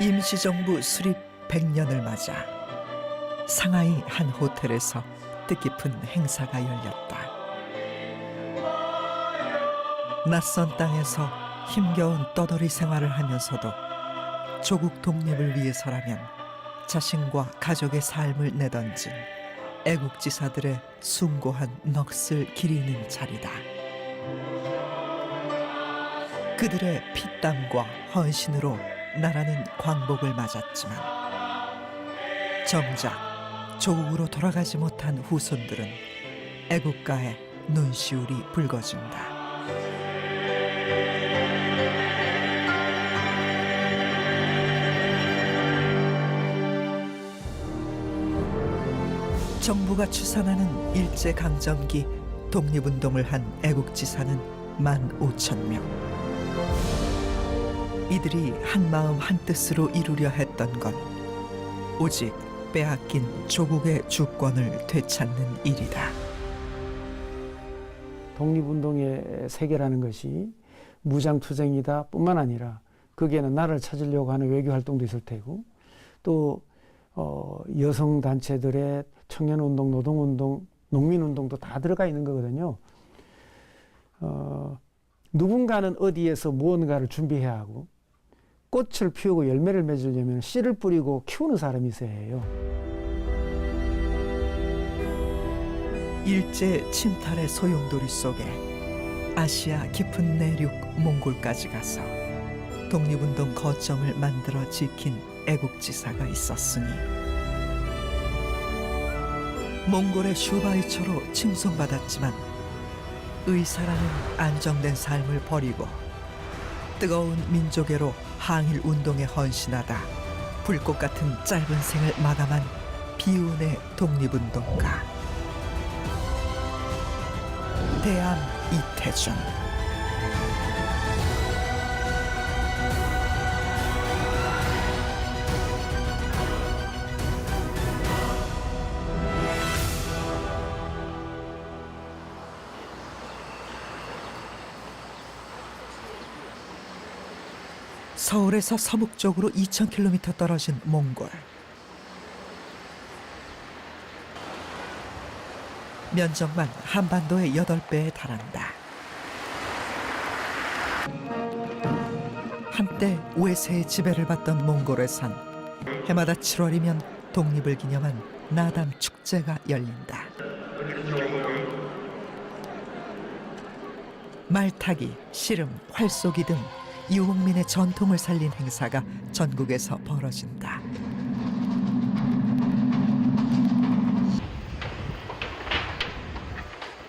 임시정부 수립 100년을 맞아 상하이 한 호텔에서 뜻깊은 행사가 열렸다. 낯선 땅에서 힘겨운 떠돌이 생활을 하면서도 조국 독립을 위해서라면 자신과 가족의 삶을 내던진 애국지사들의 숭고한 넋을 기리는 자리다. 그들의 피땀과 헌신으로 나라는 광복을 맞았지만 정작 조국으로 돌아가지 못한 후손들은 애국가에 눈시울이 붉어진다. 정부가 추산하는 일제강점기 독립운동을 한 애국지사는 15,000명. 이들이 한마음 한뜻으로 이루려 했던 건 오직 빼앗긴 조국의 주권을 되찾는 일이다. 독립운동의 세계라는 것이 무장투쟁이다 뿐만 아니라 거기에는 나라를 찾으려고 하는 외교활동도 있을 테고 또 여성단체들의 청년운동, 노동운동, 농민운동도 다 들어가 있는 거거든요. 누군가는 어디에서 무언가를 준비해야 하고 꽃을 피우고 열매를 맺으려면 씨를 뿌리고 키우는 사람이 있어야 해요. 일제 침탈의 소용돌이 속에 아시아 깊은 내륙 몽골까지 가서 독립운동 거점을 만들어 지킨 애국지사가 있었으니 몽골의 슈바이처로 칭송받았지만 의사라는 안정된 삶을 버리고 뜨거운 민족애로 항일 운동에 헌신하다 불꽃 같은 짧은 생을 마감한 비운의 독립운동가 대암 이태준. 서울에서 서북쪽으로 2,000km 떨어진 몽골. 면적만 한반도의 8배에 달한다. 한때 외세의 지배를 받던 몽골에선 해마다 7월이면 독립을 기념한 나담 축제가 열린다. 말타기, 씨름, 활쏘기 등 유목민의 전통을 살린 행사가 전국에서 벌어진다.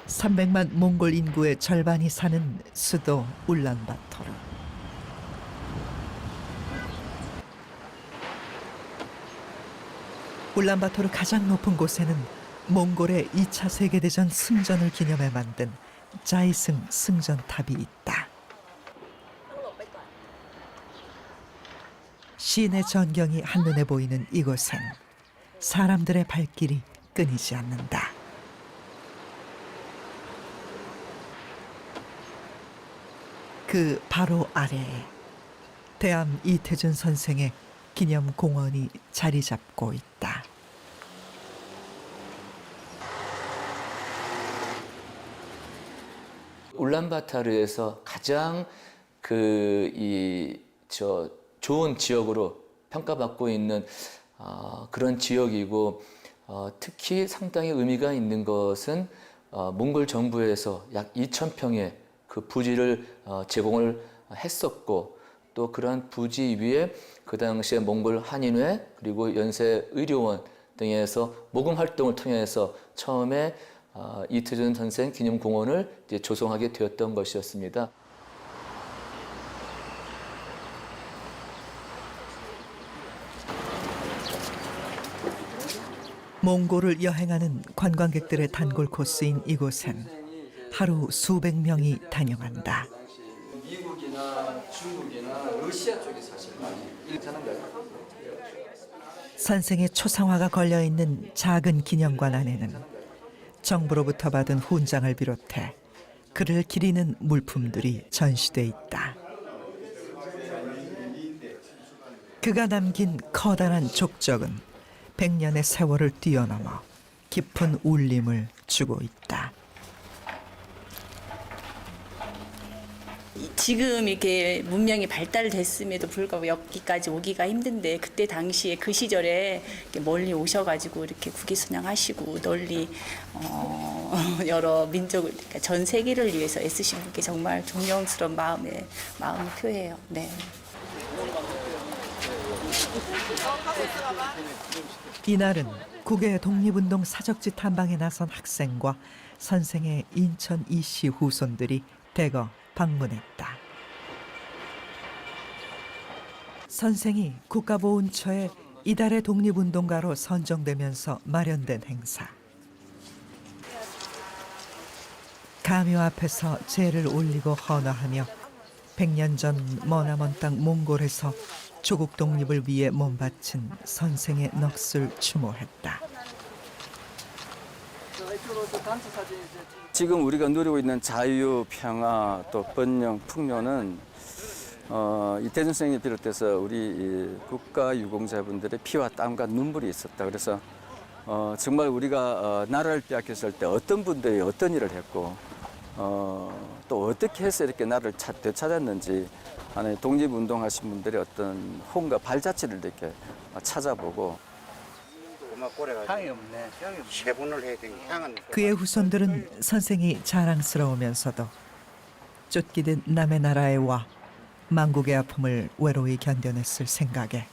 (300만) 몽골 인구의 절반이 사는 수도 울란바토르. 울란바토르 가장 높은 곳에는 몽골의 2차 세계대전 승전을 기념해 만든 자이승 승전탑이 있다. 시내 전경이 한눈에 보이는 이곳엔 사람들의 발길이 끊이지 않는다. 그 바로 아래에 대암 이태준 선생의 기념 공원이 자리 잡고 있다. 울란바타르에서 가장 좋은 지역으로 평가받고 있는 그런 지역이고 특히 상당히 의미가 있는 것은 몽골 정부에서 약 2,000평의 그 부지를 제공을 했었고 또 그러한 부지 위에 그 당시에 몽골 한인회 그리고 연세의료원 등에서 모금 활동을 통해서 처음에 이태준 선생 기념공원을 이제 조성하게 되었던 것이었습니다. 몽골을 여행하는 관광객들의 단골 코스인 이곳엔 하루 수백 명이 다녀간다. 미국이나 중국이나 러시아 쪽에 사실 많이 일자는가요? 선생의 초상화가 걸려있는 작은 기념관 안에는 정부로부터 받은 훈장을 비롯해 그를 기리는 물품들이 전시돼 있다. 그가 남긴 커다란 족적은 100년의 세월을 뛰어넘어 깊은 울림을 주고 있다. 지금 이렇게 문명이 발달됐음에도 불구하고 여기까지 오기가 힘든데 그때 당시에 그 시절에 이렇게 멀리 오셔가지고 이렇게 국기순양하시고 널리 여러 민족을 그러니까 전 세계를 위해서 애쓰신 분께 정말 존경스러운 마음을 표해요. 네. 이날은 국외 독립운동 사적지 탐방에 나선 학생과 선생의 인천 이씨 후손들이 대거 방문했다. 선생이 국가보훈처에 이달의 독립운동가로 선정되면서 마련된 행사. 가묘 앞에서 제를 올리고 헌화하며 100년 전 머나먼 땅 몽골에서 조국 독립을 위해 몸바친 선생의 넋을 추모했다. 지금 우리가 누리고 있는 자유, 평화, 또 번영, 풍요는 이태준 선생님을 비롯해서 우리 이 국가 유공자분들의 피와 땀과 눈물이 있었다. 그래서 정말 우리가 나라를 빼앗겼을 때 어떤 분들이 어떤 일을 했고 또 어떻게 해서 이렇게 나라를 되찾았는지 안에 독립운동하신 분들의 어떤 혼과 발자취를 이렇게 찾아보고 향이 없네. 세분을 해야 되니 향은 그의 후손들은 선생이 자랑스러우면서도 쫓기듯 남의 나라에 와 망국의 아픔을 외로이 견뎌냈을 생각에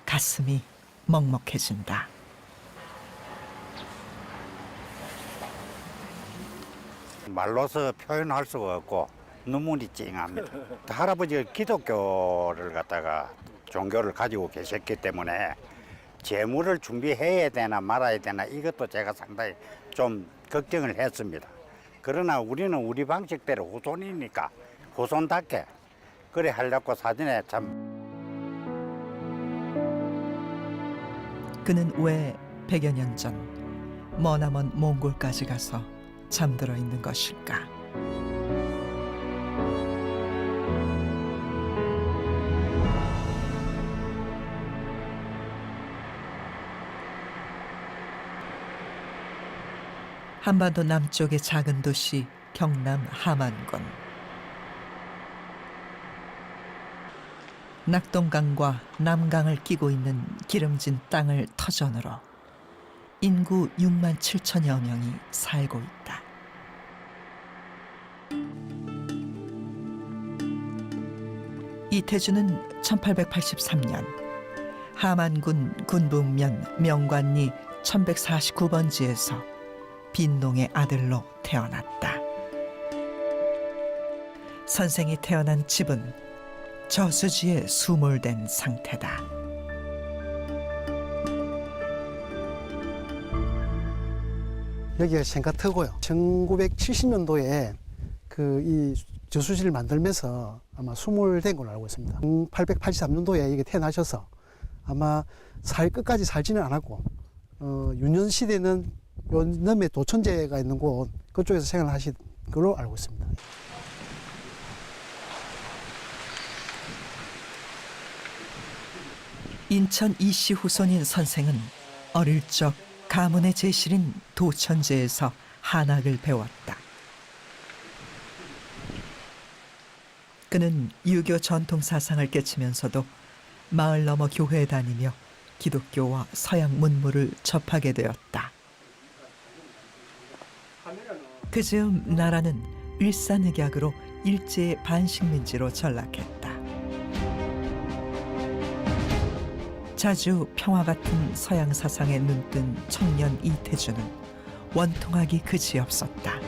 가슴이 먹먹해진다. 말로서 표현할 수가 없고 눈물이 찡합니다. 할아버지가 기독교를 갖다가 종교를 가지고 계셨기 때문에 재물을 준비해야 되나 말아야 되나 이것도 제가 상당히 좀 걱정을 했습니다. 그러나 우리는 우리 방식대로 후손이니까 후손답게 그래 하려고 사진에 참. 그는 왜 100여 년 전 머나먼 몽골까지 가서 잠들어 있는 것일까? 한반도 남쪽의 작은 도시 경남 함안군. 낙동강과 남강을 끼고 있는 기름진 땅을 터전으로 인구 6만 7천여 명이 살고 있다. 이태준은 1883년 함안군 군북면 명관리 1149번지에서 빈농의 아들로 태어났다. 선생이 태어난 집은 저수지에 수몰된 상태다. 여기가 생카트고요. 1970년도에 이 저수지를 만들면서 아마 수몰된 걸로 알고 있습니다. 1883년도에 이게 태어나셔서 아마 끝까지 살지는 않았고 유년 시대는 요 넘에 도천제가 있는 곳 그쪽에서 생활하신 걸로 알고 있습니다. 인천 이씨 후손인 선생은 어릴 적 가문의 제실인 도천제에서 한학을 배웠다. 그는 유교 전통 사상을 깨치면서도 마을 넘어 교회에 다니며 기독교와 서양 문물을 접하게 되었다. 그 즈음 나라는 일산흑약으로 일제의 반식민지로 전락했다. 자주 평화 같은 서양 사상에 눈뜬 청년 이태준은 원통하기 그지없었다.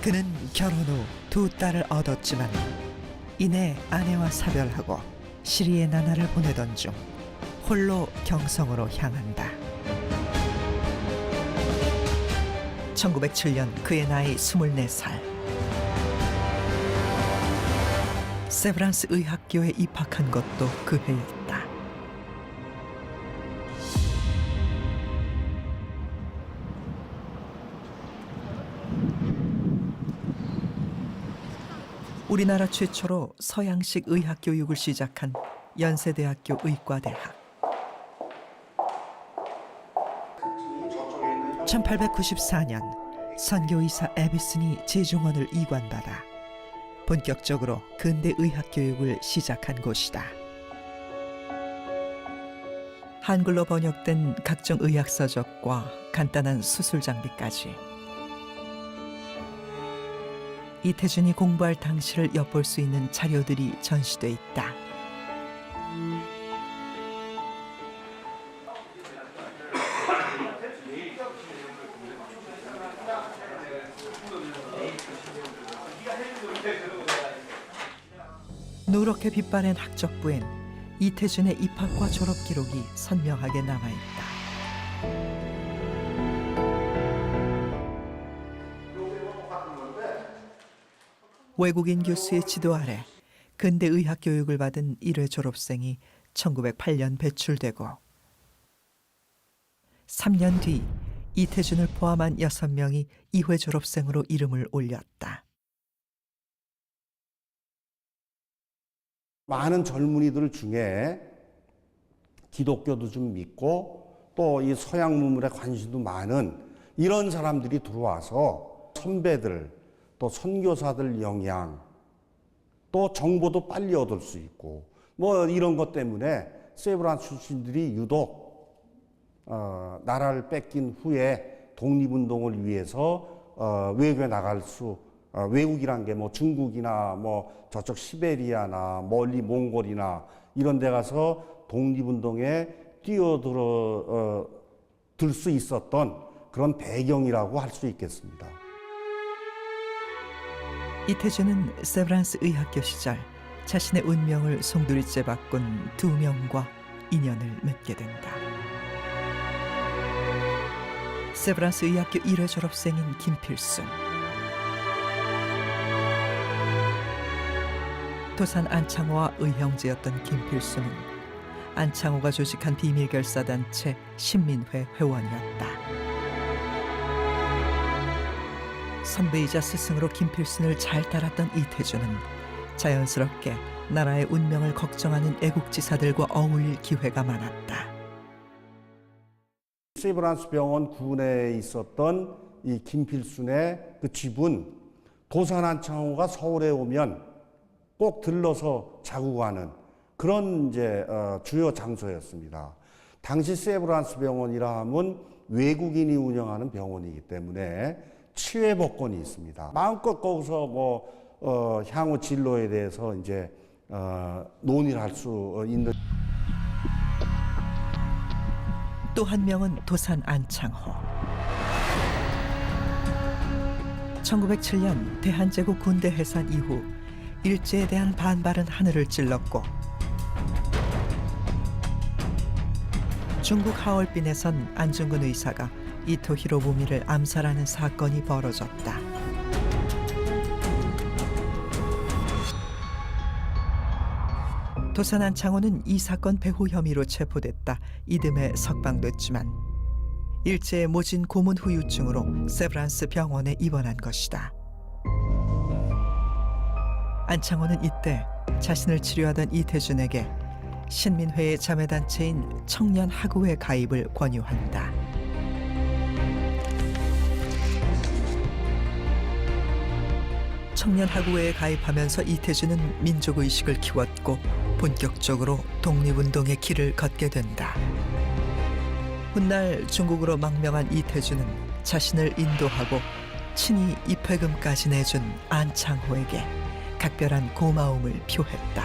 그는 결혼 후 2딸을 얻었지만 이내 아내와 사별하고 시리의 나날을 보내던 중 홀로 경성으로 향한다. 1907년 그의 나이 24살. 세브란스 의학교에 입학한 것도 그 해였다. 우리나라 최초로 서양식 의학 교육을 시작한 연세대학교 의과대학. 1894년 선교의사 에비슨이 제중원을 이관받아 본격적으로 근대 의학 교육을 시작한 곳이다. 한글로 번역된 각종 의학 서적과 간단한 수술 장비까지. 이태준이 공부할 당시를 엿볼 수 있는 자료들이 전시돼 있다. 누렇게 빛바랜 학적부엔 이태준의 입학과 졸업 기록이 선명하게 남아있다. 외국인 교수의 지도 아래 근대 의학 교육을 받은 1회 졸업생이 1908년 배출되고 3년 뒤 이태준을 포함한 6명이 2회 졸업생으로 이름을 올렸다. 많은 젊은이들 중에 기독교도 좀 믿고 또 이 서양 문물에 관심도 많은 이런 사람들이 들어와서 선배들 또 선교사들 영향 또 정보도 빨리 얻을 수 있고 뭐 이런 것 때문에 세브란스 출신들이 유독 나라를 뺏긴 후에 독립운동을 위해서 외국에 나갈 수 외국이란 게 뭐 중국이나 뭐 저쪽 시베리아나 멀리 몽골이나 이런 데 가서 독립운동에 뛰어들 수 있었던 그런 배경이라고 할 수 있겠습니다. 이태준은 세브란스 의학교 시절 자신의 운명을 송두리째 바꾼 2명과 인연을 맺게 된다. 세브란스 의학교 1회 졸업생인 김필순, 도산 안창호와 의형제였던 김필순은 안창호가 조직한 비밀결사단체 신민회 회원이었다. 선배이자 스승으로 김필순을 잘 따랐던 이태준은 자연스럽게 나라의 운명을 걱정하는 애국지사들과 어울릴 기회가 많았다. 세브란스 병원 구내에 있었던 이 김필순의 그 집은 도산 안창호가 서울에 오면 꼭 들러서 자고 가는 그런 이제 주요 장소였습니다. 당시 세브란스 병원이라 하면 외국인이 운영하는 병원이기 때문에 치외 복권이 있습니다. 마음껏 거기서 뭐 향후 진로에 대해서 이제 논의를 할 수 있는. 또 한 명은 도산 안창호. 1907년 대한제국 군대 해산 이후 일제에 대한 반발은 하늘을 찔렀고 중국 하얼빈에선 안중근 의사가 이토 히로부미를 암살하는 사건이 벌어졌다. 도산 안창호는 이 사건 배후 혐의로 체포됐다 이듬해 석방됐지만 일제의 모진 고문 후유증으로 세브란스 병원에 입원한 것이다. 안창호는 이때 자신을 치료하던 이태준에게 신민회의 자매단체인 청년하구회 가입을 권유한다. 청년하구회에 가입하면서 이태준은 민족의식을 키웠고 본격적으로 독립운동의 길을 걷게 된다. 훗날 중국으로 망명한 이태준은 자신을 인도하고 친히 입회금까지 내준 안창호에게 각별한 고마움을 표했다.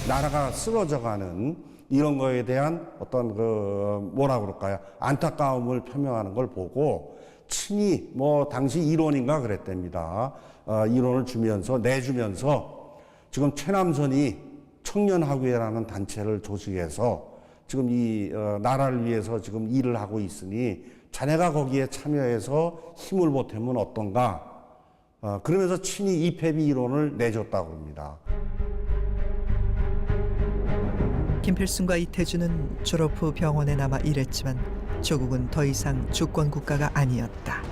나라가 쓰러져가는 이런 거에 대한 어떤 그 뭐라 그럴까요? 안타까움을 표명하는 걸 보고 친히 뭐 당시 1원인가 그랬답니다. 1원을 주면서 내주면서 지금 최남선이 청년하구회라는 단체를 조직해서 지금 이 나라를 위해서 지금 일을 하고 있으니 자네가 거기에 참여해서 힘을 보태면 어떤가? 그러면서 친히 입회비 1원을 내줬다고 합니다. 김필순과 이태준은 졸업 후 병원에 남아 일했지만 조국은 더 이상 주권 국가가 아니었다.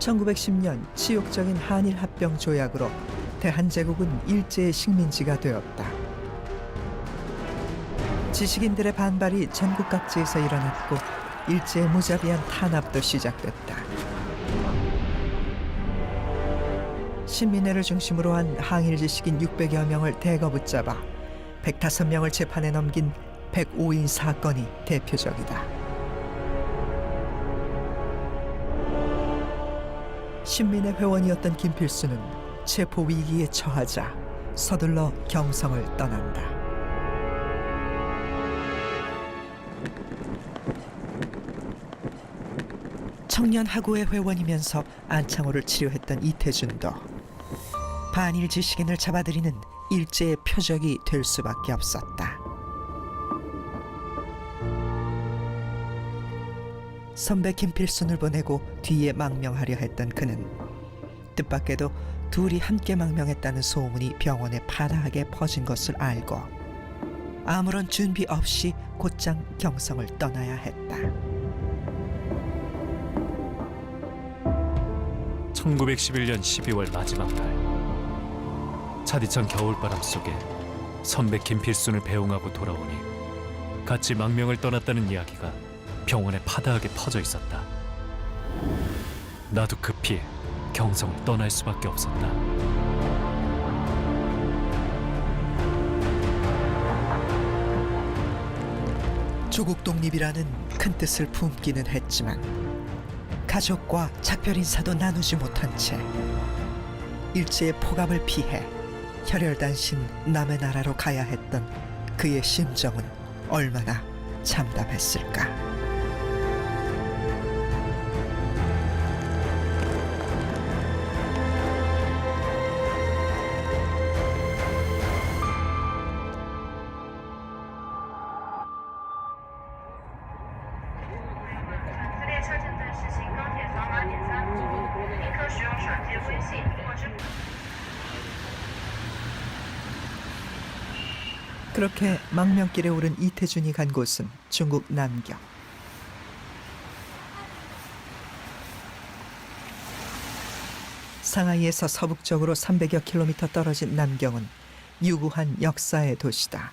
1910년 치욕적인 한일 합병 조약으로 대한제국은 일제의 식민지가 되었다. 지식인들의 반발이 전국 각지에서 일어났고 일제의 무자비한 탄압도 시작됐다. 신민회를 중심으로 한 항일 지식인 600여 명을 대거 붙잡아 105명을 재판에 넘긴 105인 사건이 대표적이다. 신민회 회원이었던 김필수는 체포 위기에 처하자 서둘러 경성을 떠난다. 청년하고의 회원이면서 안창호를 치료했던 이태준도 반일 지식인을 잡아들이는 일제의 표적이 될 수밖에 없었다. 선배 김필순을 보내고 뒤에 망명하려 했던 그는 뜻밖에도 둘이 함께 망명했다는 소문이 병원에 파다하게 퍼진 것을 알고 아무런 준비 없이 곧장 경성을 떠나야 했다. 1911년 12월 마지막 날 차디찬 겨울바람 속에 선배 김필순을 배웅하고 돌아오니 같이 망명을 떠났다는 이야기가 병원에 파다하게 퍼져 있었다. 나도 급히 경성을 떠날 수밖에 없었다. 조국 독립이라는 큰 뜻을 품기는 했지만 가족과 작별 인사도 나누지 못한 채 일제의 폭압을 피해 혈혈단신 남의 나라로 가야 했던 그의 심정은 얼마나 참담했을까. 그렇게 망명길에 오른 이태준이 간 곳은 중국 남경. 상하이에서 서북쪽으로 300여 킬로미터 떨어진 남경은 유구한 역사의 도시다.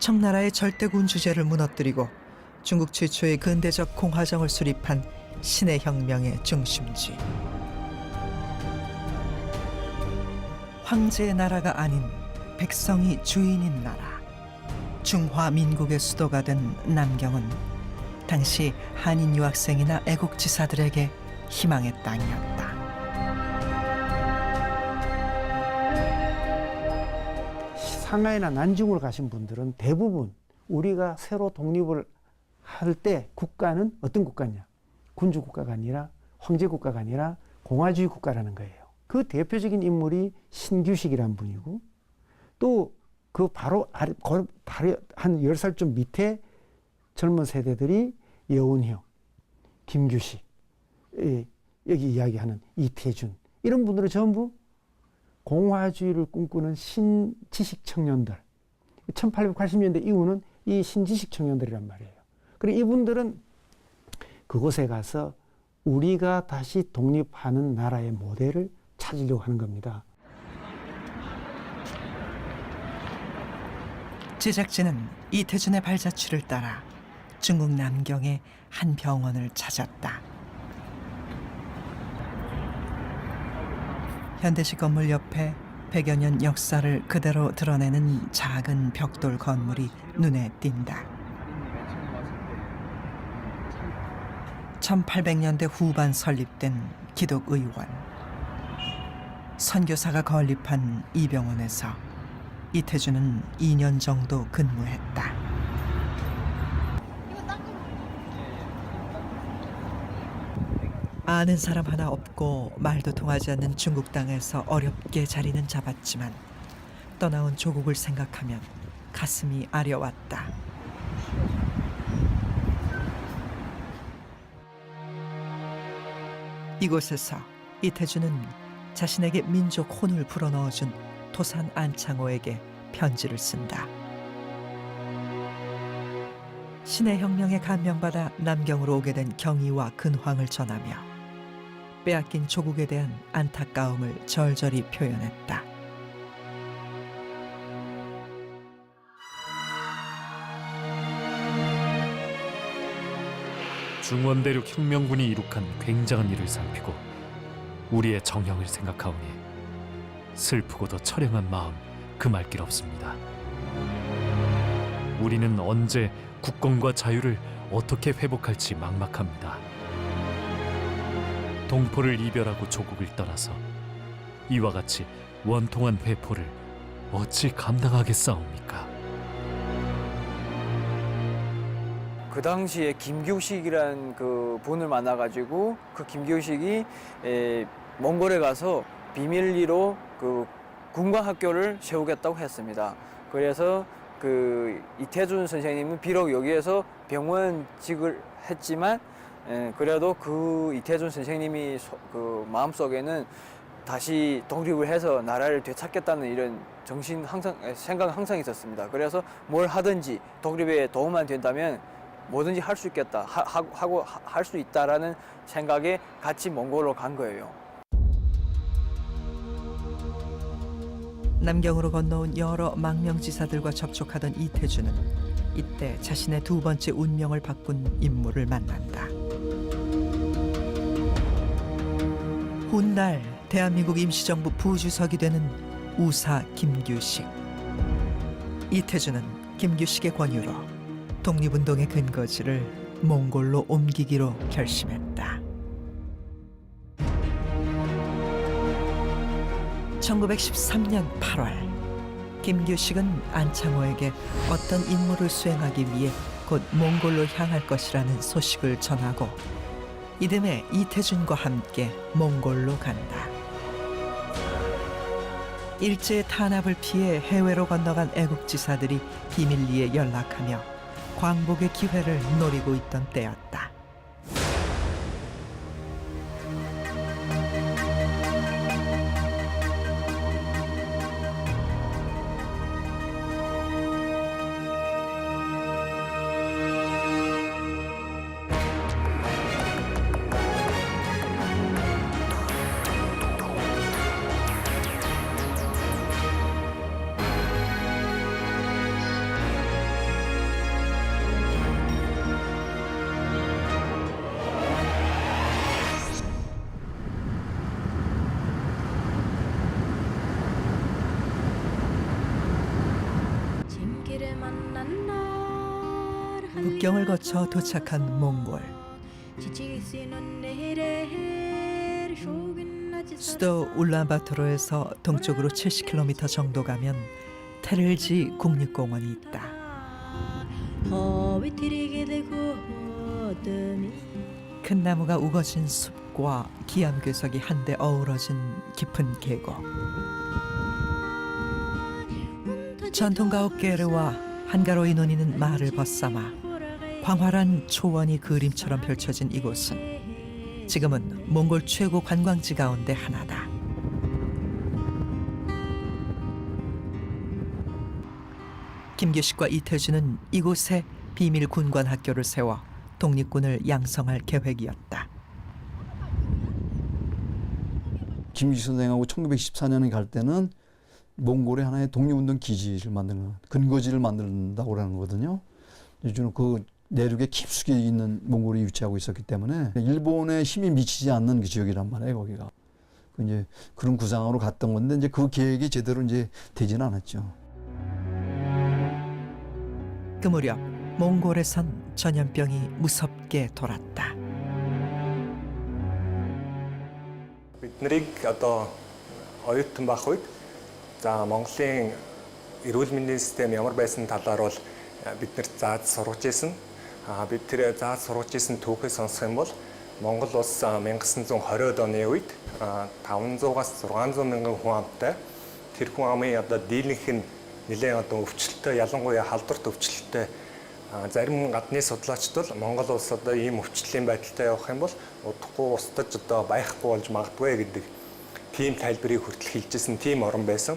청나라의 절대군 주제를 무너뜨리고 중국 최초의 근대적 공화정을 수립한 신의 혁명의 중심지. 황제의 나라가 아닌 백성이 주인인 나라. 중화민국의 수도가 된 남경은 당시 한인 유학생이나 애국지사들에게 희망의 땅이었다. 상하이나 난징으로 가신 분들은 대부분 우리가 새로 독립을 할 때 국가는 어떤 국가냐? 군주 국가가 아니라 황제 국가가 아니라 공화주의 국가라는 거예요. 그 대표적인 인물이 신규식이라는 분이고 또 그 바로 한 10살 좀 밑에 젊은 세대들이 여운형, 김규식, 여기 이야기하는 이태준 이런 분들은 전부 공화주의를 꿈꾸는 신지식 청년들. 1880년대 이후는 이 신지식 청년들이란 말이에요. 그리고 이분들은 그곳에 가서 우리가 다시 독립하는 나라의 모델을 찾으려고 하는 겁니다. 제작진은 이태준의 발자취를 따라 중국 남경의 한 병원을 찾았다. 현대식 건물 옆에 100여 년 역사를 그대로 드러내는 작은 벽돌 건물이 눈에 띈다. 1800년대 후반 설립된 기독의원. 선교사가 건립한 이 병원에서 이태준은 2년 정도 근무했다. 아는 사람 하나 없고 말도 통하지 않는 중국 땅에서 어렵게 자리는 잡았지만 떠나온 조국을 생각하면 가슴이 아려왔다. 이곳에서 이태준은 자신에게 민족 혼을 불어넣어준 토산 안창호에게 편지를 쓴다. 신의 혁명에 감명받아 남경으로 오게 된 경의와 근황을 전하며 빼앗긴 조국에 대한 안타까움을 절절히 표현했다. 중원대륙 혁명군이 이룩한 굉장한 일을 살피고 우리의 정형을 생각하오니 슬프고도 처량한 마음 금할 길 없습니다. 우리는 언제 국권과 자유를 어떻게 회복할지 막막합니다. 동포를 이별하고 조국을 떠나서 이와 같이 원통한 회포를 어찌 감당하겠사옵니까? 그 당시에 김규식이란 그 분을 만나가지고 그 김규식이 몽골에 가서 비밀리로 그 군관학교를 세우겠다고 했습니다. 그래서 그 이태준 선생님은 비록 여기에서 병원직을 했지만 그래도 그 이태준 선생님이 그 마음속에는 다시 독립을 해서 나라를 되찾겠다는 이런 정신 생각은 항상 있었습니다. 그래서 뭘 하든지 독립에 도움만 된다면 뭐든지 할 수 있겠다 하고 할 수 있다라는 생각에 같이 몽골로 간 거예요. 남경으로 건너온 여러 망명지사들과 접촉하던 이태준은 이때 자신의 두 번째 운명을 바꾼 인물을 만난다. 훗날 대한민국 임시정부 부주석이 되는 우사 김규식. 이태준은 김규식의 권유로 독립운동의 근거지를 몽골로 옮기기로 결심했다. 1913년 8월 김규식은 안창호에게 어떤 임무를 수행하기 위해 곧 몽골로 향할 것이라는 소식을 전하고 이듬해 이태준과 함께 몽골로 간다. 일제의 탄압을 피해 해외로 건너간 애국지사들이 비밀리에 연락하며 광복의 기회를 노리고 있던 때였다. 국경을 거쳐 도착한 몽골. 수도 울란바토르에서 동쪽으로 70km 정도 가면 테를지 국립공원이 있다. 큰 나무가 우거진 숲과 기암괴석이 한데 어우러진 깊은 계곡. 전통가옥 게르와 한가로이 논이는 말을 벗삼아 광활한 초원이 그림처럼 펼쳐진 이곳은 지금은 몽골 최고 관광지 가운데 하나다. 김규식과 이태준은 이곳에 비밀 군관 학교를 세워 독립군을 양성할 계획이었다. 김규식 선생하고 1914년에 갈 때는 몽골의 하나의 독립운동 기지를 만드는 근거지를 만든다고 하는 거거든요. 요즘은 그 내륙에 깊숙이 있는 몽골이 위치하고 있었기 때문에 일본의 힘이 미치지 않는 그 지역이란 말이에요, 거기가. 이제 그런 구상으로 갔던 건데 이제 그 계획이 제대로 이제 되지는 않았죠. 그 무렵 몽골에선 전염병이 무섭게 돌았다. биднийг одоо оюутан байх үед за Монголын эрүүл мэндийн систем ямар байсан талаар бол бид нэр зааж сургаж ирсэн. Бид тэр зааж сургаж ирсэн түүхээ сонсох юм бол Монгол улс 1920-од оны үед 500-аас 600 мянган хүн амтай тэр хүн амын одоо дийлэнх нь нэлээд одоо өвчлөлтөй ялангуяа халдварт өвчлөлтөй зарим гадны судлаачид бол Монгол улс одоо ийм өвчлөлийн байдалтай явах юм бол удахгүй устдаж одоо байхгүй болж магадгүй гэдэг тийм тайлбарыг хүртэл хэлжсэн тийм орн байсан.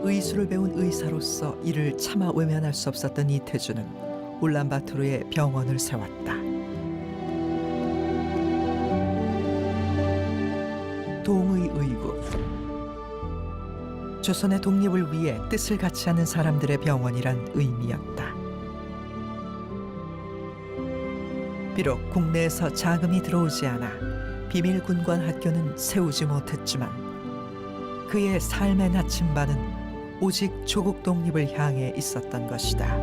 의술을 배운 의사로서 이를 차마 외면할 수 없었던 이태주는 울란바토르에 병원을 세웠다. 동의의국, 조선의 독립을 위해 뜻을 같이 하는 사람들의 병원이란 의미였다. 비록 국내에서 자금이 들어오지 않아 비밀 군관 학교는 세우지 못했지만 그의 삶의 나침반은 오직 조국 독립을 향해 있었던 것이다.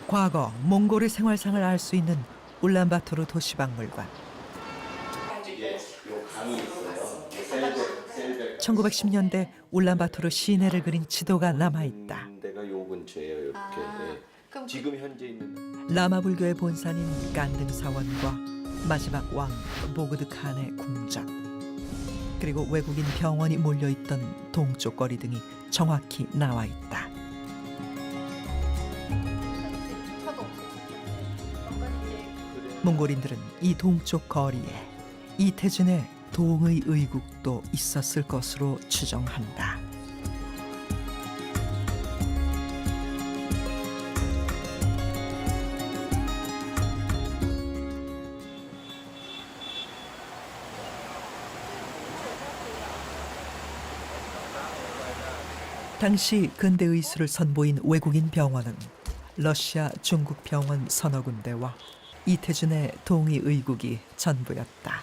과거 몽골의 생활상을 알 수 있는 울란바토르 도시박물관. 1910년대 울란바토르 시내를 그린 지도가 남아있다. 데가 요 근처예요. 이렇게. 지금 현재 있는 라마 불교의 본산인 깐등사원과 마지막 왕 보그드 칸의 궁전, 그리고 외국인 병원이 몰려있던 동쪽 거리 등이 정확히 나와 있다. 몽골인들은 이 동쪽 거리에 이태준의 동의의국도 있었을 것으로 추정한다. 당시 근대 의술을 선보인 외국인 병원은 러시아, 중국 병원 서너 군데와 이태준의 동의의국이 전부였다.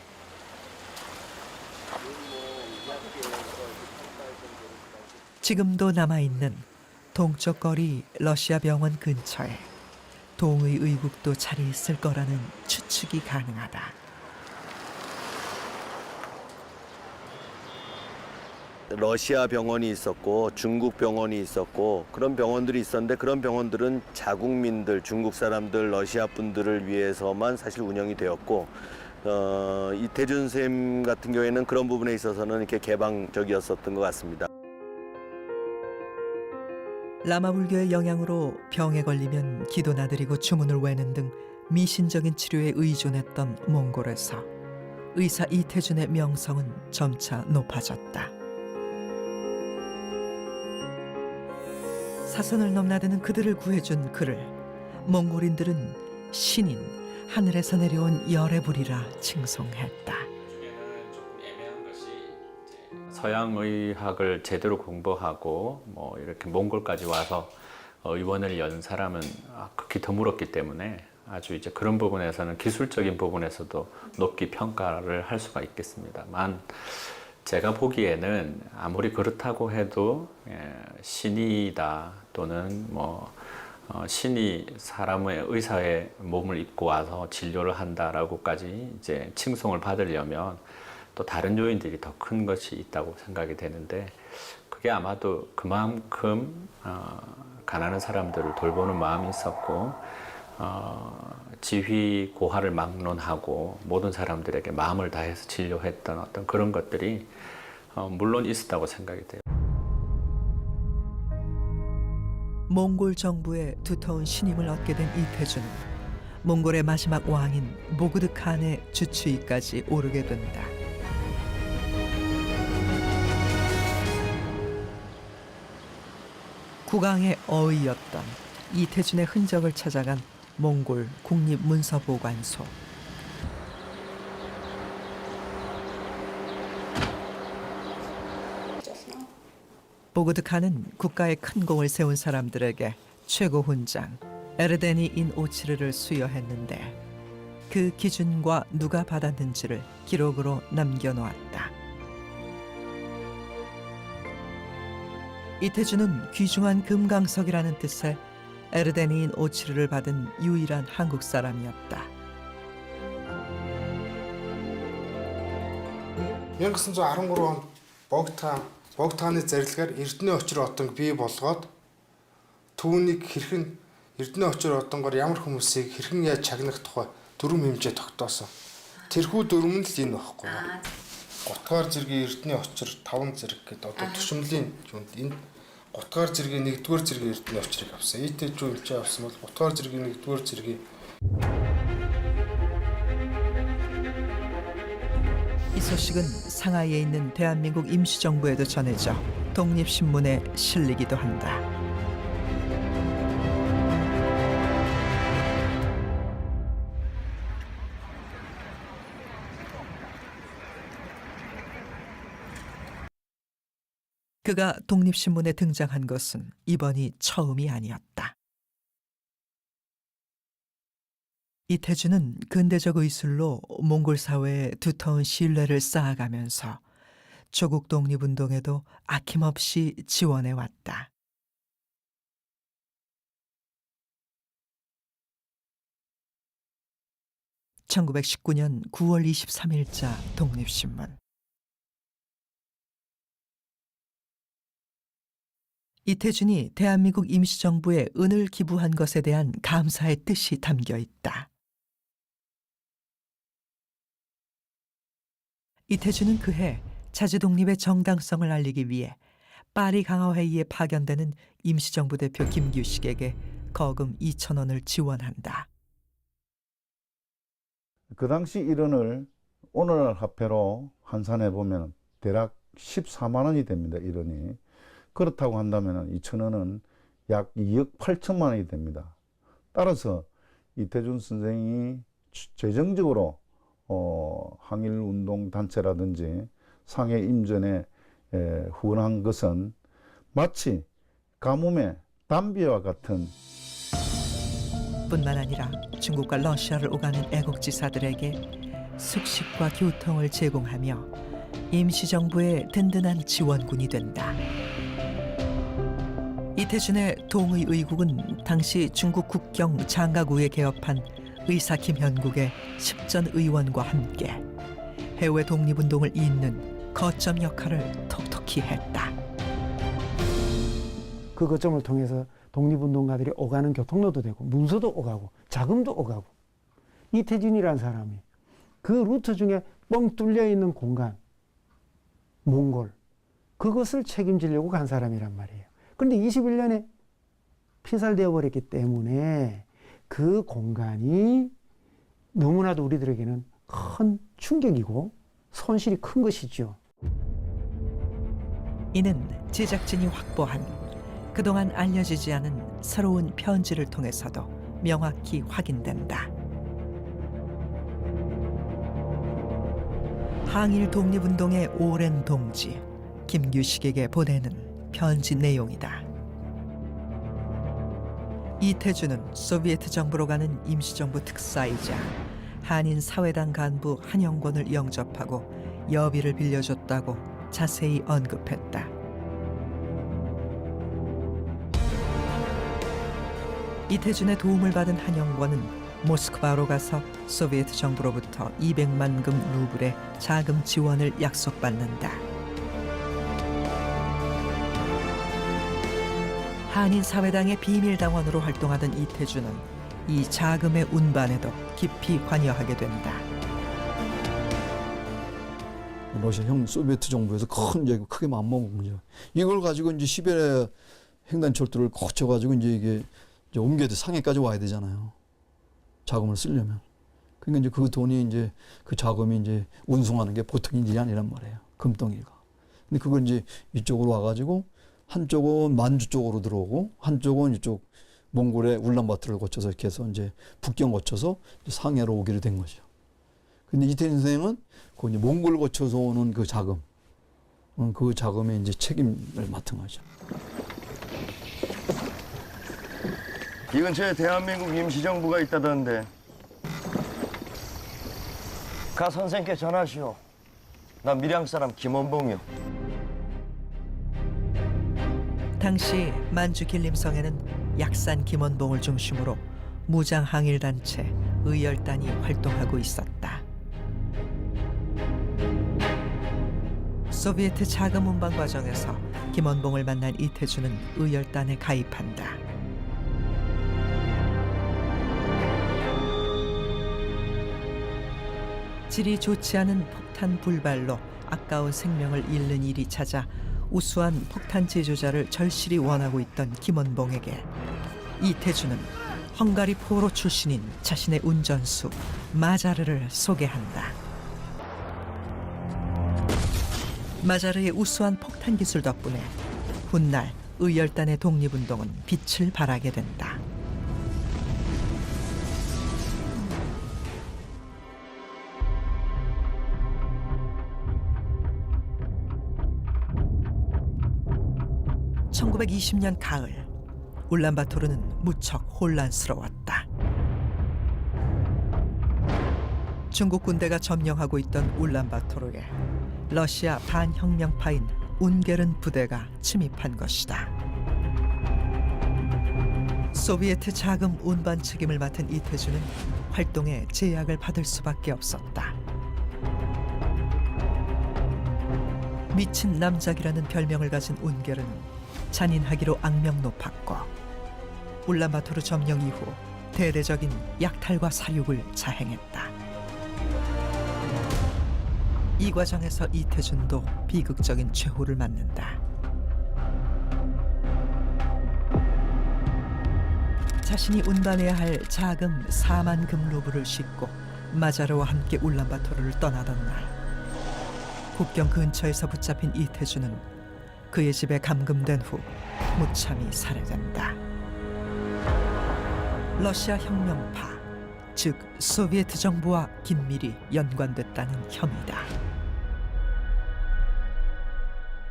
지금도 남아있는 동쪽 거리 러시아 병원 근처에 동의의국도 자리 있을 거라는 추측이 가능하다. 러시아 병원이 있었고 중국 병원이 있었고 그런 병원들이 있었는데 그런 병원들은 자국민들, 중국 사람들, 러시아 분들을 위해서만 사실 운영이 되었고 이태준 쌤 같은 경우에는 그런 부분에 있어서는 이렇게 개방적이었었던 것 같습니다. 라마 불교의 영향으로 병에 걸리면 기도나 드리고 주문을 외는 등 미신적인 치료에 의존했던 몽골에서 의사 이태준의 명성은 점차 높아졌다. 사선을 넘나드는 그들을 구해준 그를 몽골인들은 신인, 하늘에서 내려온 열의 불이라 칭송했다. 서양의학을 제대로 공부하고 뭐 이렇게 몽골까지 와서 의원을 연 사람은 극히 드물었기 때문에 아주 이제 그런 부분에서는 기술적인 부분에서도 높게 평가를 할 수가 있겠습니다만, 제가 보기에는 아무리 그렇다고 해도 신이다 또는 뭐 신이 사람의 의사의 몸을 입고 와서 진료를 한다라고까지 이제 칭송을 받으려면 또 다른 요인들이 더 큰 것이 있다고 생각이 되는데, 그게 아마도 그만큼 가난한 사람들을 돌보는 마음이 있었고 지휘 고하를 막론하고 모든 사람들에게 마음을 다해서 진료했던 어떤 그런 것들이 물론 있었다고 생각이 돼요. 몽골 정부의 두터운 신임을 얻게 된 이태준은 몽골의 마지막 왕인 보그드 칸의 주치의까지 오르게 된다. 국왕의 어의였던 이태준의 흔적을 찾아간 몽골 국립문서보관소. 보그드 칸은 국가에 큰 공을 세운 사람들에게 최고 훈장 에르데니 인 오치르를 수여했는데 그 기준과 누가 받았는지를 기록으로 남겨놓았다. 이태준은 귀중한 금강석이라는 뜻의 에르데니 인 오치르를 받은 유일한 한국 사람이었다. 1913 онд Богдхааны зарилгаар Эрдэнэ очир одонг бий болгоод түүнийг хэрхэн Эрдэнэ очир одонгоор ямар хүмүүсийг хэрхэн яаж чагнах тухай дүрм хэмжээ тогтоосон. Тэрхүү дүрм нь л энэ багхгүй юу. 3 дугаар зэргийн Эрдэнэ очир 5 зэрэг гэдэг одоо төшмөлийн юунд энэ 3 дугаар зэргийн 1 дугаар зэргийн эрдэнэ очрыг авсан. ИТ зүйлчээ авсан бол 3 дугаар зэргийн 1 дугаар зэргийн 이 소식은 상하이에 있는 대한민국 임시정부에도 전해져 독립신문에 실리기도 한다. 그가 독립신문에 등장한 것은 이번이 처음이 아니었다. 이태준은 근대적 의술로 몽골 사회에 두터운 신뢰를 쌓아가면서 조국 독립운동에도 아낌없이 지원해왔다. (1919년 9월 23일자) 독립신문. 이태준이 대한민국 임시정부에 은을 기부한 것에 대한 감사의 뜻이 담겨 있다. 이태준은 그해 자주독립의 정당성을 알리기 위해 파리 강화회의에 파견되는 임시정부 대표 김규식에게 거금 2,000원을 지원한다. 그 당시 1원을 오늘날 화폐로 환산해 보면 대략 14만 원이 됩니다. 1원이. 그렇다고 한다면 2,000원은 약 2억 8천만 원이 됩니다. 따라서 이태준 선생이 재정적으로 항일운동단체라든지 상해 임전에 후원한 것은 마치 가뭄의 담비와 같은 뿐만 아니라 중국과 러시아를 오가는 애국지사들에게 숙식과 교통을 제공하며 임시정부의 든든한 지원군이 된다. 이태준의 동의 의국은 당시 중국 국경 장가구에 개업한 의사 김현국의 십전 의원과 함께 해외 독립운동을 잇는 거점 역할을 톡톡히 했다. 그 거점을 통해서 독립운동가들이 오가는 교통로도 되고 문서도 오가고 자금도 오가고 이태준이라는 사람이 그 루트 중에 뻥 뚫려 있는 공간 몽골 그것을 책임지려고 간 사람이란 말이에요. 그런데 21년에 피살되어 버렸기 때문에 그 공간이 너무나도 우리들에게는 큰 충격이고 손실이 큰 것이죠. 이는 제작진이 확보한 그동안 알려지지 않은 새로운 편지를 통해서도 명확히 확인된다. 항일 독립운동의 오랜 동지 김규식에게 보내는 편지 내용이다. 이태준은 소비에트 정부로 가는 임시정부 특사이자 한인 사회당 간부 한영권을 영접하고 여비를 빌려줬다고 자세히 언급했다. 이태준의 도움을 받은 한영권은 모스크바로 가서 소비에트 정부로부터 200만 금 루블의 자금 지원을 약속받는다. 한인 사회당의 비밀당원으로 활동하던 이태준은 이 자금의 운반에도 깊이 관여하게 된다. 러시아형 소비에트 정부에서 큰 이제 크게 맘먹은 거죠. 이걸 가지고 이제 시베리아 횡단철도를 거쳐가지고 이제 이게 이제 옮겨야 돼. 상해까지 와야 되잖아요. 자금을 쓰려면. 그러니까 이제 그 돈이 이제 그 자금이 이제 운송하는 게 보통 일이 아니란 말이에요. 금덩이가. 근데 그걸 이제 이쪽으로 와가지고 한쪽은 만주 쪽으로 들어오고 한쪽은 이쪽 몽골의 울란바토르를 거쳐서 이렇게 해서 이제 북경 거쳐서 상해로 오기로 된 거죠. 근데 이태준 선생은 그 이제 몽골을 거쳐서 오는 그 자금, 그 자금에 이제 책임을 맡은 거죠. 이 근처에 대한민국 임시정부가 있다던데. 가 선생께 전하시오. 나 밀양 사람 김원봉이요. 당시 만주 길림성에는 약산 김원봉을 중심으로 무장 항일 단체 의열단이 활동하고 있었다. 소비에트 자금 운반 과정에서 김원봉을 만난 이태준은 의열단에 가입한다. 질이 좋지 않은 폭탄 불발로 아까운 생명을 잃는 일이 찾아 우수한 폭탄 제조자를 절실히 원하고 있던 김원봉에게 이태준은 헝가리 포로 출신인 자신의 운전수 마자르를 소개한다. 마자르의 우수한 폭탄 기술 덕분에 훗날 의열단의 독립운동은 빛을 발하게 된다. (1920년) 가을, 울란바토르는 무척 혼란스러웠다. 중국 군대가 점령하고 있던 울란바토르에 러시아 반혁명파인 운게른 부대가 침입한 것이다. 소비에트 자금 운반 책임을 맡은 이태준은 활동에 제약을 받을 수밖에 없었다. 미친 남작이라는 별명을 가진 운게른은 잔인하기로 악명 높았고 울란바토르 점령 이후 대대적인 약탈과 살육을 자행했다. 이 과정에서 이태준도 비극적인 최후를 맞는다. 자신이 운반해야 할 자금 4만 금 루블을 싣고 마자르와 함께 울란바토르를 떠나던 날, 국경 근처에서 붙잡힌 이태준은 그의 집에 감금된 후 무참히 살해된다. 러시아 혁명파, 즉 소비에트 정부와 긴밀히 연관됐다는 혐의다.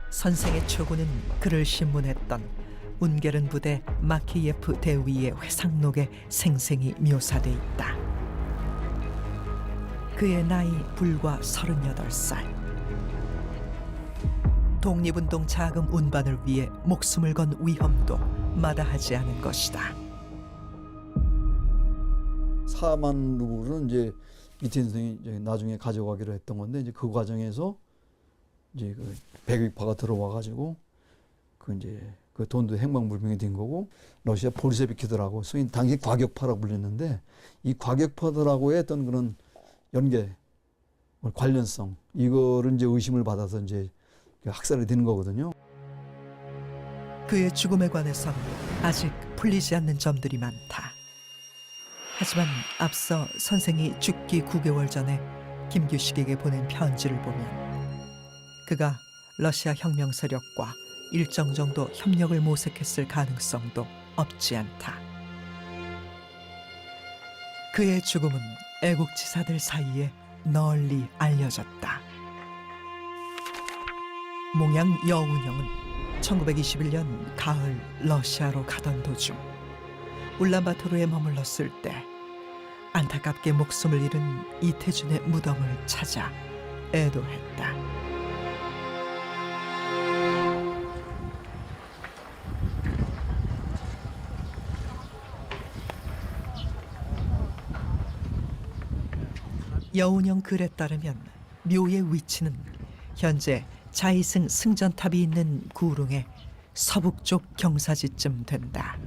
선생의 초구는 그를 신문했던 운게른 부대 마키예프 대위의 회상록에 생생히 묘사돼 있다. 그의 나이 불과 38살. 독립운동 자금 운반을 위해 목숨을 건 위험도 마다하지 않은 것이다. 4만 루블은 이제 이태준 선생이 이제 나중에 가져가기로 했던 건데, 이제 그 과정에서 이제 그 백위파가 들어와 가지고 그 돈도 행방불명이 된 거고, 러시아 볼셰비키들하고 소위 당시 과격파라고 불렸는데, 이 과격파들하고의 어떤 그런 연계, 관련성, 이거를 이제 의심을 받아서 이제 학살이 되는 거거든요. 그의 죽음에 관해선 아직 풀리지 않는 점들이 많다. 하지만 앞서 선생이 죽기 9개월 전에 김규식에게 보낸 편지를 보면 그가 러시아 혁명 세력과 일정 정도 협력을 모색했을 가능성도 없지 않다. 그의 죽음은 애국지사들 사이에 널리 알려졌다. 몽양 여운형은 1921년 가을 러시아로 가던 도중 울란바토르에 머물렀을 때 안타깝게 목숨을 잃은 이태준의 무덤을 찾아 애도했다. 여운형 글에 따르면 묘의 위치는 현재 자이승 승전탑이 있는 구릉의 서북쪽 경사지쯤 된다.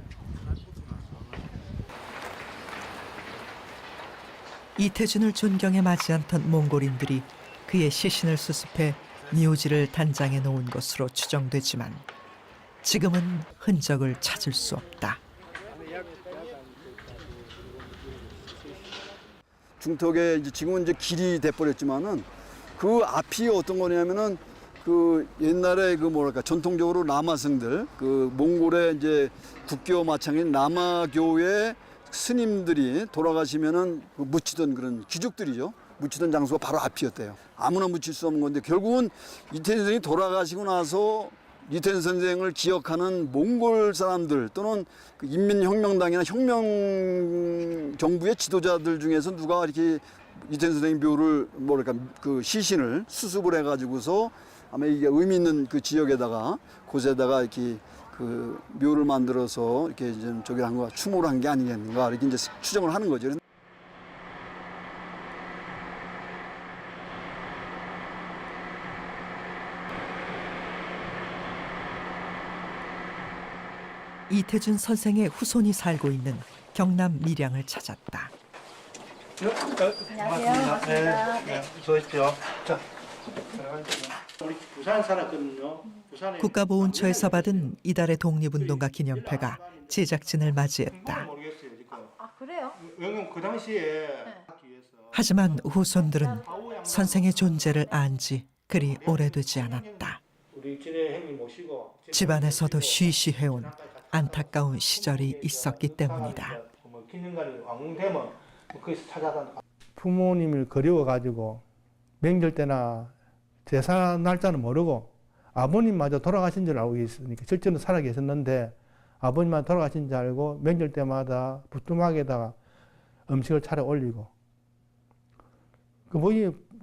이태준을 존경에 맞지 않던 몽골인들이 그의 시신을 수습해 묘지를 단장해 놓은 것으로 추정되지만 지금은 흔적을 찾을 수 없다. 중턱에 이제 지금은 이제 길이 돼버렸지만은 그 앞이 어떤 거냐면은 그 옛날에 그 뭐랄까 전통적으로 라마승들, 그 몽골의 이제 국교 마창인 라마교의 스님들이 돌아가시면은 그 묻히던 그런 기죽들이죠. 묻히던 장소가 바로 앞이었대요. 아무나 묻힐 수 없는 건데, 결국은 이태준 선생이 돌아가시고 나서 이태준 선생을 기억하는 몽골 사람들 또는 그 인민혁명당이나 혁명 정부의 지도자들 중에서 누가 이렇게 이태준 선생의 묘를 뭐랄까 그 시신을 수습을 해가지고서 아마 이게 의미 있는 그 지역에다가 곳에다가 이렇게 그 묘를 만들어서 이렇게 좀 저기 한 거 추모를 한 게 아니겠는가 이렇게 이제 추정을 하는 거죠. 이태준 선생의 후손이 살고 있는 경남 밀양을 찾았다. 안녕하세요. 반갑습니다. 네. 수고하십시오. 자, 들어가시죠. 우리 부산 살았거든요. 부산에 국가보훈처에서 받은 이달의 독립운동가 기념패가 제작진을 맞이했다. 모르겠어요 지금. 아 그래요? 왜냐면 그 당시에 하지만 후손들은 선생의 존재를 안 지 그리 오래되지 않았다. 우리 진해 형님 모시고 집안에서도 쉬쉬해온 안타까운 시절이 있었기 때문이다. 기념관이 왕궁되면 거기서 찾아가. 부모님을 그리워가지고 명절 때나 제사 날짜는 모르고 아버님마저 돌아가신 줄 알고 있으니까 실제로 살아 계셨는데 아버님만 돌아가신 줄 알고 명절 때마다 부뚜막에다가 음식을 차려 올리고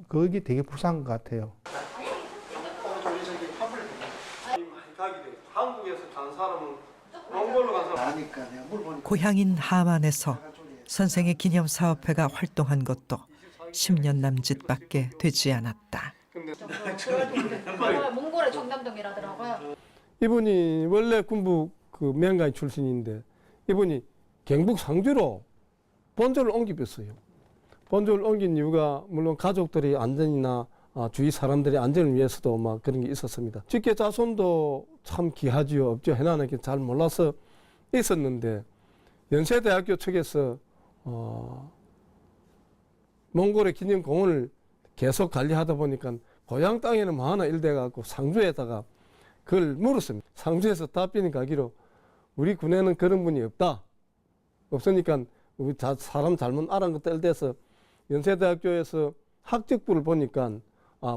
그게 되게 불쌍한 것 같아요. 한국에서 간 사람은 몽골로 간 사람 아니까 내가 물어보니까 고향인 하만에서 선생의 기념사업회가 활동한 것도 10년 남짓밖에 되지 않았다. 몽골의 청담동이라더라고요. 이분이 원래 군부 그 맹가인 출신인데 이분이 경북 상주로 본조를 옮기었어요. 본조를 옮긴 이유가 물론 가족들의 안전이나 주위 사람들의 안전을 위해서도 막 그런 게 있었습니다. 직계 자손도 참 귀하지요. 없죠. 해나는 게 잘 몰라서 있었는데 연세대학교 측에서 몽골의 기념공원을 계속 관리하다 보니까 고향 땅에는 뭐 하나 일돼 갖고 상주에다가 그걸 물었습니다. 상주에서 답변이 가기로 우리 군에는 그런 분이 없다. 없으니까 우리 사람 잘못 알은 것도 일돼서 연세대학교에서 학적부를 보니까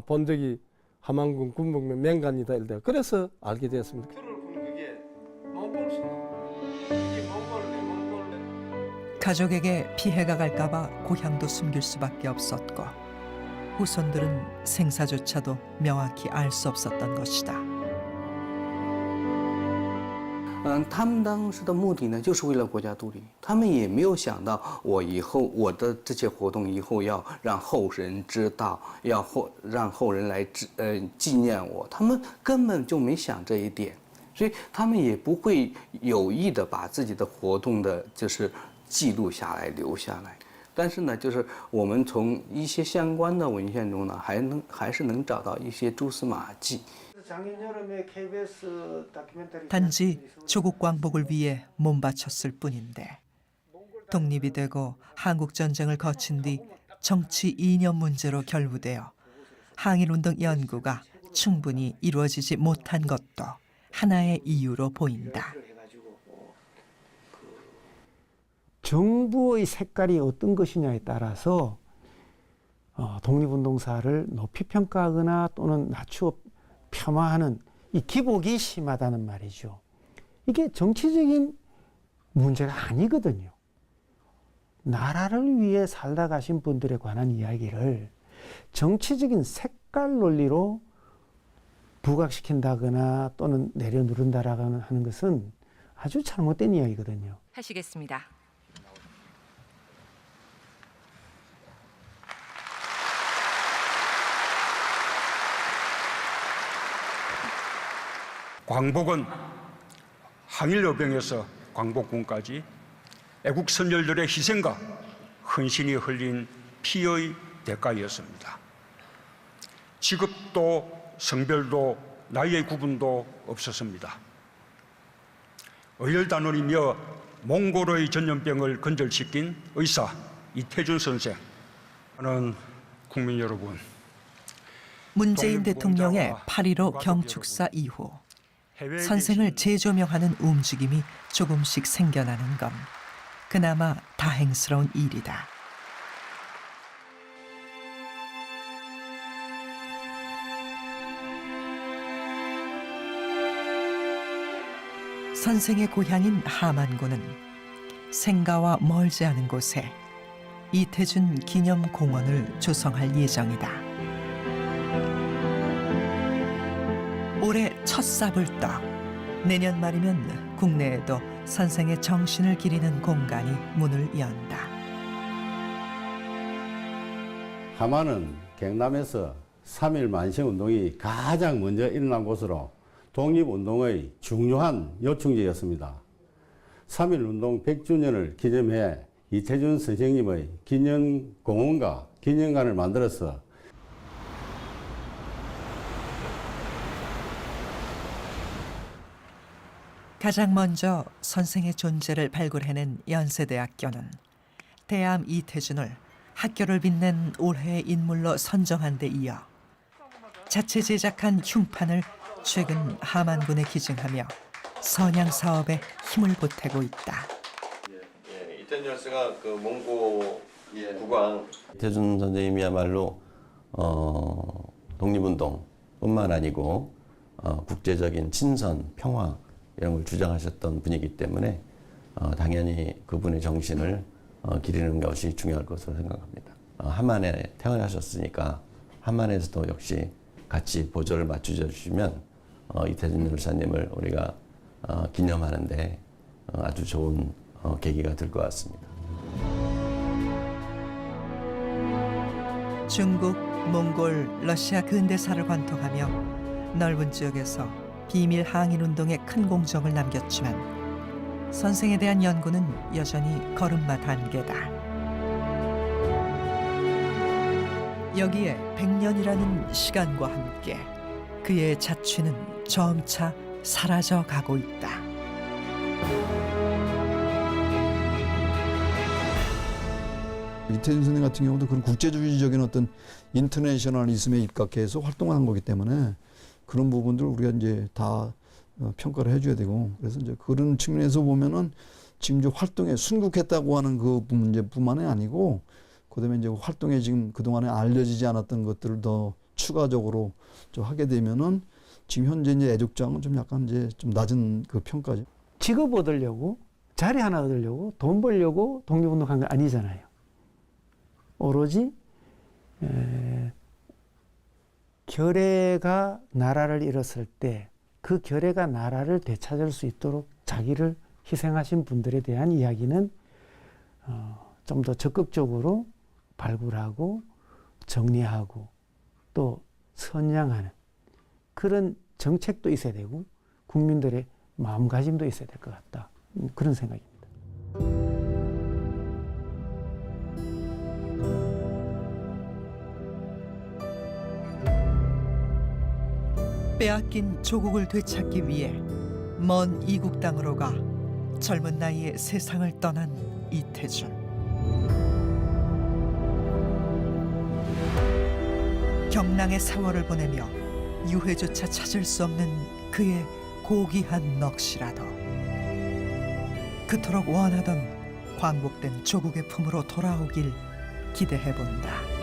본적이 함안군 군북면 맹간이다 일돼. 그래서 알게 되었습니다. 가족에게 피해가 갈까봐 고향도 숨길 수밖에 없었고 후손들은 생사조차도 명확히 알 수 없었던 것이다. 他们当时的目的呢，就是为了国家独立。他们也没有想到，我以后我的这些活动以后要让后人知道，让后人来纪念我。他们根本就没想这一点，所以他们也不会有意的把自己的活动的就是记录下来留下来。但是呢，就是我们从一些相关的文献中呢，还是能找到一些蛛丝马迹。 단지 조국 광복을 위해 몸바쳤을 뿐인데 독립이 되고 한국전쟁을 거친 뒤 정치 이념 문제로 결부되어 항일운동 연구가 충분히 이루어지지 못한 것도 하나의 이유로 보인다. 정부의 색깔이 어떤 것이냐에 따라서 독립운동사를 높이 평가하거나 또는 낮추어 폄하하는 이 기복이 심하다는 말이죠. 이게 정치적인 문제가 아니거든요. 나라를 위해 살다 가신 분들에 관한 이야기를 정치적인 색깔 논리로 부각시킨다거나 또는 내려누른다라고 하는 것은 아주 잘못된 이야기거든요. 하시겠습니다. 광복은 항일여병에서 광복군까지 애국 선열들의 희생과 헌신이 흘린 피의 대가였습니다. 직업도 성별도 나이의 구분도 없었습니다. 의열단원이며 몽골의 전염병을 근절시킨 의사 이태준 선생, 저는 국민 여러분, 문재인 대통령의 8.15 경축사 이후 선생을 재조명하는 움직임이 조금씩 생겨나는 건 그나마 다행스러운 일이다. 선생의 고향인 하만군은 생가와 멀지 않은 곳에 이태준 기념공원을 조성할 예정이다. 올해 첫 삽을 떠 내년 말이면 국내에도 선생의 정신을 기리는 공간이 문을 연다. 하만은 경남에서 3.1 만세운동이 가장 먼저 일어난 곳으로 독립운동의 중요한 요충지였습니다. 3.1운동 100주년을 기념해 이태준 선생님의 기념공원과 기념관을 만들어서 가장 먼저 선생의 존재를 발굴해낸 연세대학교는 대암 이태준을 학교를 빛낸 올해의 인물로 선정한 데 이어 자체 제작한 흉판을 최근 함안군에 기증하며 선양 사업에 힘을 보태고 있다. 이태준 열사가 그 몽고 국왕 이태준 선생님이야말로 독립운동뿐만 아니고 국제적인 친선, 평화 이런 걸 주장하셨던 분이기 때문에 당연히 그분의 정신을 기리는 것이 중요할 것으로 생각합니다. 함안에 태어나셨으니까 함안에서도 역시 같이 보조를 맞춰 주시면 이태준 열사님을 우리가 기념하는데 아주 좋은 계기가 될 것 같습니다. 중국, 몽골, 러시아 근대사를 관통하며 넓은 지역에서 비밀 항일운동에 큰 공적을 남겼지만 선생에 대한 연구는 여전히 걸음마 단계다. 여기에 100년이라는 시간과 함께 그의 자취는 점차 사라져 가고 있다. 이태준 선생 같은 경우도 그런 국제주의적인 어떤 인터내셔널리즘에 입각해서 활동한 거기 때문에 그런 부분들을 우리가 이제 다 평가를 해줘야 되고, 그래서 이제 그런 측면에서 보면은 지금 이제 활동에 순국했다고 하는 그 문제뿐만이 아니고, 그다음에 이제 활동에 지금 그동안에 알려지지 않았던 것들을 더 추가적으로 좀 하게 되면은 지금 현재 이제 애족장은 좀 약간 이제 좀 낮은 그 평가죠. 직업 얻으려고, 자리 하나 얻으려고, 돈 벌려고 독립운동한 거 아니잖아요. 오로지 결의가 나라를 잃었을 때 그 결의가 나라를 되찾을 수 있도록 자기를 희생하신 분들에 대한 이야기는 좀 더 적극적으로 발굴하고 정리하고 또 선양하는 그런 정책도 있어야 되고 국민들의 마음가짐도 있어야 될 것 같다. 그런 생각입니다. 빼앗긴 조국을 되찾기 위해 먼 이국 땅으로 가 젊은 나이에 세상을 떠난 이태준. 경랑의 세월을 보내며 유해조차 찾을 수 없는 그의 고귀한 넋이라도 그토록 원하던 광복된 조국의 품으로 돌아오길 기대해본다.